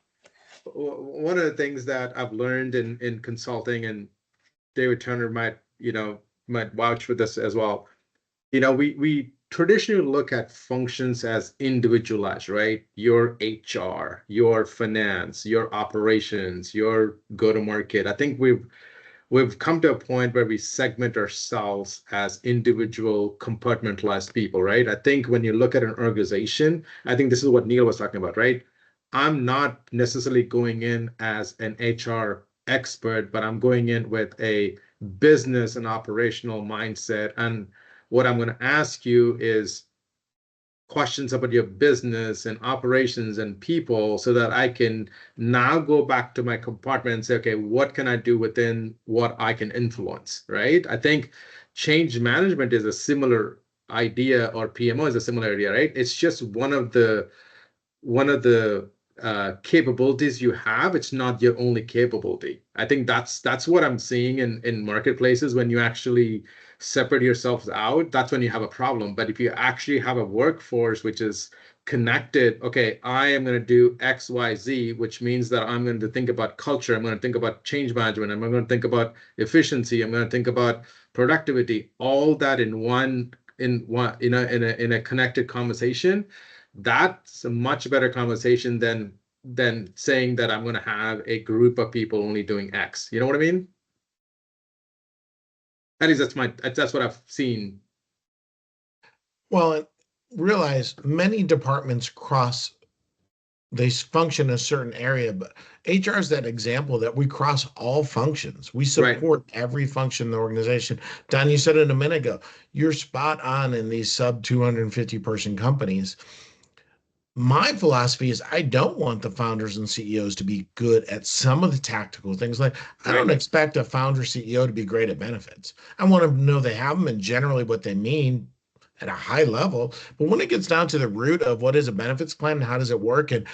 one of the things that I've learned in consulting, and David Turner might vouch for this as well. We traditionally look at functions as individualized, right? Your HR, your finance, your operations, your go-to-market. I think we've come to a point where we segment ourselves as individual compartmentalized people, right? I think when you look at an organization, I think this is what Neil was talking about, right? I'm not necessarily going in as an HR expert, but I'm going in with a business and operational mindset. And what I'm going to ask you is questions about your business and operations and people, so that I can now go back to my compartment and say, okay, what can I do within what I can influence, right? I think change management is a similar idea, or PMO is a similar idea, right? It's just one of the capabilities you have. It's not your only capability. I think that's what I'm seeing in marketplaces. When you actually separate yourselves out, that's when you have a problem. But if you actually have a workforce which is connected, okay, I am going to do X, Y, Z, which means that I'm going to think about culture, I'm going to think about change management, I'm going to think about efficiency, I'm going to think about productivity, all that in a connected conversation. That's a much better conversation than saying that I'm going to have a group of people only doing X. You know what I mean? At least that's what I've seen. Well, realize many departments they function in a certain area, but HR is that example that we cross all functions. We support every function in the organization. Don, you said it a minute ago. You're spot on in these sub 250 person companies. My philosophy is I don't want the founders and CEOs to be good at some of the tactical things. Like, I don't expect a founder CEO to be great at benefits. I want to know they have them and generally what they mean at a high level. But when it gets down to the root of what is a benefits plan and how does it work, and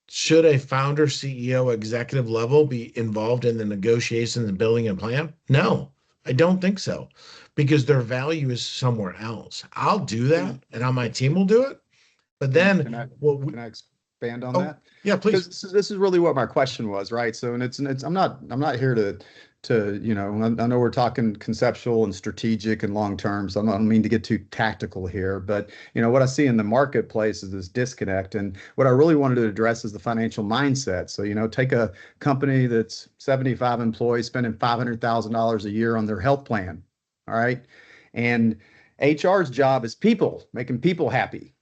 should a founder, CEO, executive level be involved in the negotiations and building a plan? No, I don't think so, because their value is somewhere else. I'll do that, and my team will do it. But then, Can I expand on oh, that? yeah, please. Because this is really what my question was, right? So, and it's I'm not here to I know we're talking conceptual and strategic and long term, so I don't mean to get too tactical here, but what I see in the marketplace is this disconnect, and what I really wanted to address is the financial mindset. So, take a company that's 75 employees spending $500,000 a year on their health plan, all right, and HR's job is people, making people happy.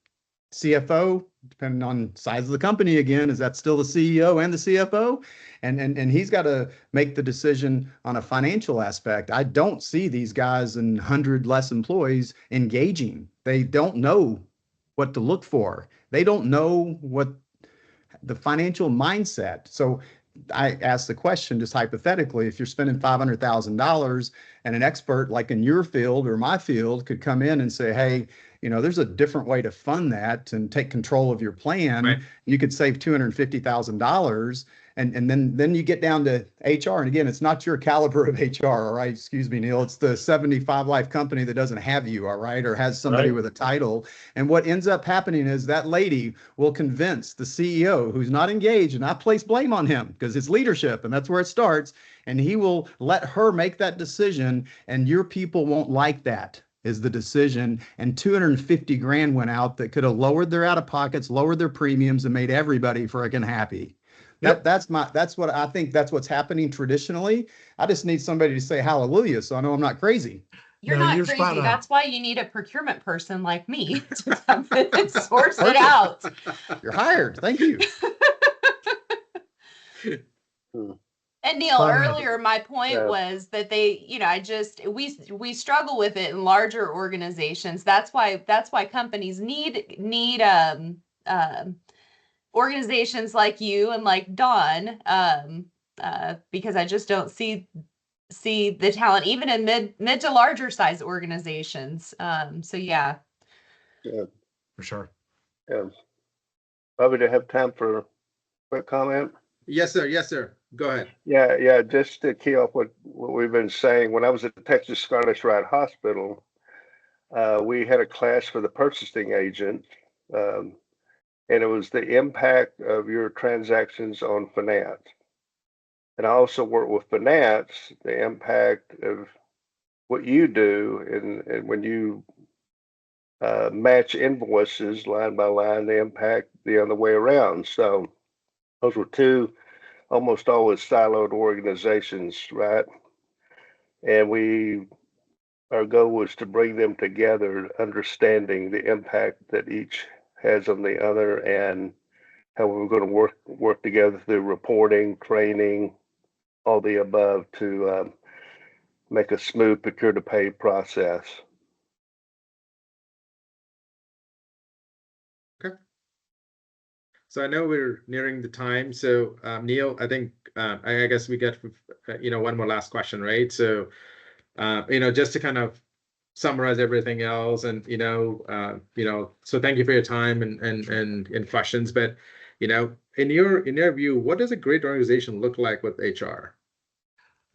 CFO, depending on size of the company, again, is that still the CEO and the CFO? And he's got to make the decision on a financial aspect. I don't see these guys and 100 less employees engaging. They don't know what to look for. They don't know what the financial mindset. So I asked the question, just hypothetically, if you're spending $500,000 and an expert like in your field or my field could come in and say, hey, there's a different way to fund that and take control of your plan. Right. You could save $250,000. And then you get down to HR. And again, it's not your caliber of HR, all right? Excuse me, Neil. It's the 75 life company that doesn't have you, all right? Or has somebody with a title. And what ends up happening is that lady will convince the CEO who's not engaged, and I place blame on him because it's leadership and that's where it starts. And he will let her make that decision, and your people won't like that. Is the decision, and 250 grand went out that could have lowered their out of pockets, lowered their premiums, and made everybody freaking happy. Yep. That's what I think. That's what's happening traditionally. I just need somebody to say hallelujah, so I know I'm not crazy. You're No, not you're spot crazy. on. That's why you need a procurement person like me to come in and source it out. You're hired. Thank you. And Neil, Spot on. earlier, my point was that we struggle with it in larger organizations. That's why companies need organizations like you and like Dawn, because I just don't see the talent even in mid to larger size organizations. So yeah. Yeah, For sure. yeah. Probably to have time for a quick comment. Yes, sir. Yes, sir. Go ahead. Yeah. Just to key off what we've been saying, when I was at the Texas Scottish Rite Hospital, we had a class for the purchasing agent, and it was the impact of your transactions on finance. And I also work with finance, the impact of what you do, and when you match invoices line by line, the impact the other way around. So those were two almost always siloed organizations, right? And our goal was to bring them together, understanding the impact that each has on the other and how we were going to work together through reporting, training, all the above to make a smooth procure to pay process. Okay. So I know we're nearing the time. So Neil, I think I guess we get one more last question, right? So just to kind of summarize everything else, and so thank you for your time and questions. But in your view, what does a great organization look like with HR?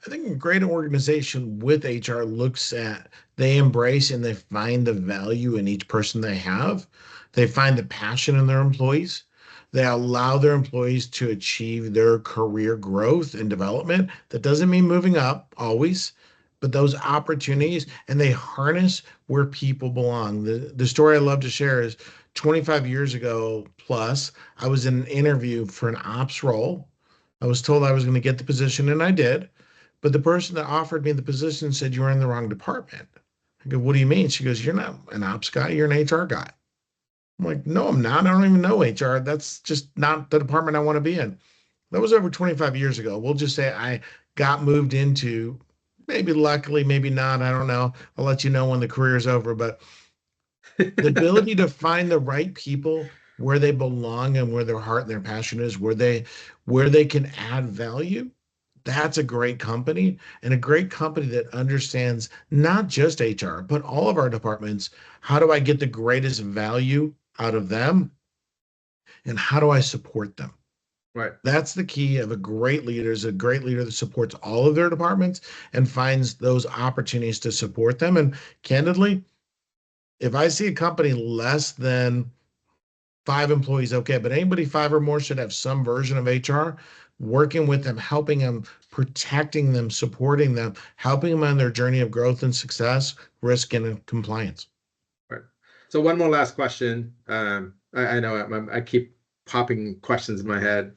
I think a great organization with HR looks at, they embrace and they find the value in each person they have. They find the passion in their employees. They allow their employees to achieve their career growth and development. That doesn't mean moving up always, but those opportunities, and they harness where people belong. The story I love to share is 25 years ago plus, I was in an interview for an ops role. I was told I was going to get the position, and I did. But the person that offered me the position said, "You're in the wrong department." I go, "What do you mean?" She goes, "You're not an ops guy, you're an HR guy." I'm like, "No, I'm not. I don't even know HR. That's just not the department I want to be in." That was over 25 years ago. We'll just say I got moved into, maybe luckily, maybe not. I don't know. I'll let you know when the career is over. But the ability to find the right people where they belong and where their heart and their passion is, where they can add value, that's a great company, and a great company that understands not just HR, but all of our departments. How do I get the greatest value out of them? And how do I support them? Right. That's the key of a great leader, is a great leader that supports all of their departments and finds those opportunities to support them. And candidly, if I see a company less than 5 employees, okay, but anybody 5 or more should have some version of HR, working with them, helping them, protecting them, supporting them, helping them on their journey of growth and success, risk, and compliance. Right. So one more last question. I know I keep popping questions in my head.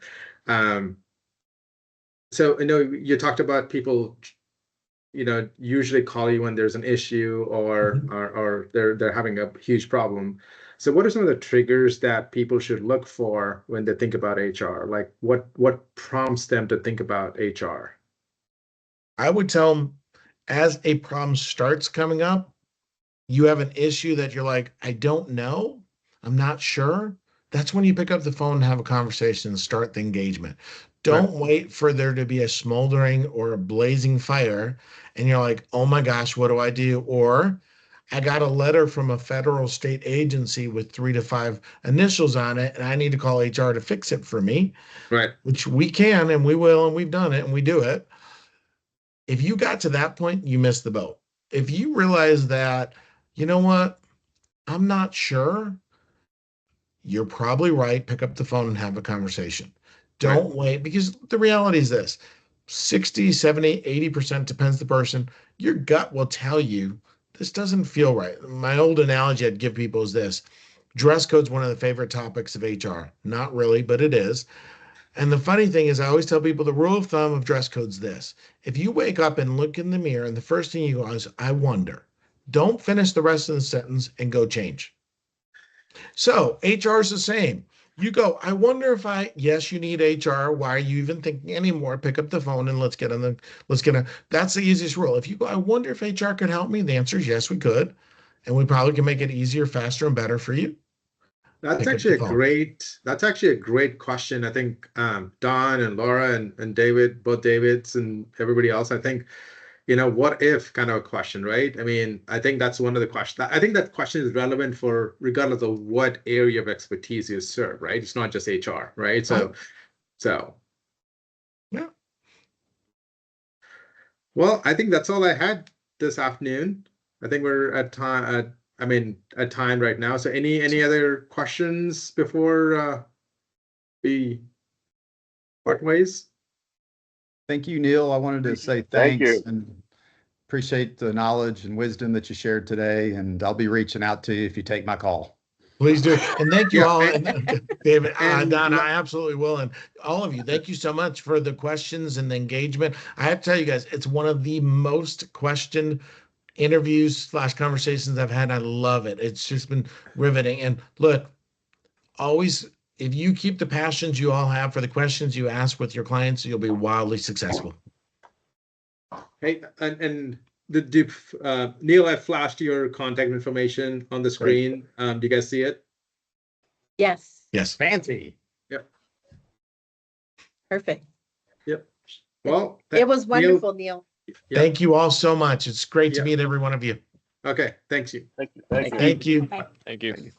So I know you talked about people, usually call you when there's an issue or Mhm. or they're having a huge problem. So what are some of the triggers that people should look for when they think about HR? Like what prompts them to think about HR? I would tell them, as a problem starts coming up, you have an issue that you're like, "I don't know, I'm not sure." That's when you pick up the phone and have a conversation and start the engagement. Right. Don't wait for there to be a smoldering or a blazing fire and you're like, "Oh my gosh, what do I do?" Or, "I got a letter from a federal state agency with 3 to 5 initials on it, and I need to call HR to fix it for me," Right. which we can and we will, and we've done it and we do it. If you got to that point, you missed the boat. If you realize that, you know what, I'm not sure, you're probably right. Pick up the phone and have a conversation. Right. Don't wait, because the reality is this: 60, 70, 80%, depends the person. Your gut will tell you this doesn't feel right. My old analogy I'd give people is this: dress code's one of the favorite topics of HR. Not really, but it is. And the funny thing is, I always tell people the rule of thumb of dress code's this: if you wake up and look in the mirror and the first thing you go is, "I wonder," don't finish the rest of the sentence and go change. So HR is the same. You go, "I wonder if yes, you need HR. Why are you even thinking anymore? Pick up the phone and that's the easiest rule. If you go, "I wonder if HR could help me," the answer is yes, we could. And we probably can make it easier, faster, and better for you. That's pick up actually the a phone. great question. I think Don and Laura and David, both Davids and everybody else, I think, what if kind of a question, right? I mean, I think that's one of the questions. I think that question is relevant for regardless of what area of expertise you serve, right? It's not just HR, right? So Yeah. well, I think that's all I had this afternoon. I think we're at time. At time right now. So any other questions before we part ways? Thank you, Neil. I wanted to say Thank thanks you. and appreciate the knowledge and wisdom that you shared today. And I'll be reaching out to you if you take my call. Please do. And thank you Yeah, all. and- And David, and Don, le- I absolutely will. And all of you, thank you so much for the questions and the engagement. I have to tell you guys, it's one of the most questioned interviews / conversations I've had. I love it. It's just been riveting. And look, always, if you keep the passions you all have for the questions you ask with your clients, you'll be wildly successful. Hey, and Neil, I flashed your contact information on the screen. Do you guys see it? Yes, Yes. Fancy. perfect. Yep. Well, It was Neil, wonderful, Neil. Yep. Thank you all so much. It's great to Yep. meet every one of you. Okay, thanks you. Thank you. Thank you. Thank you. Bye. Thank you.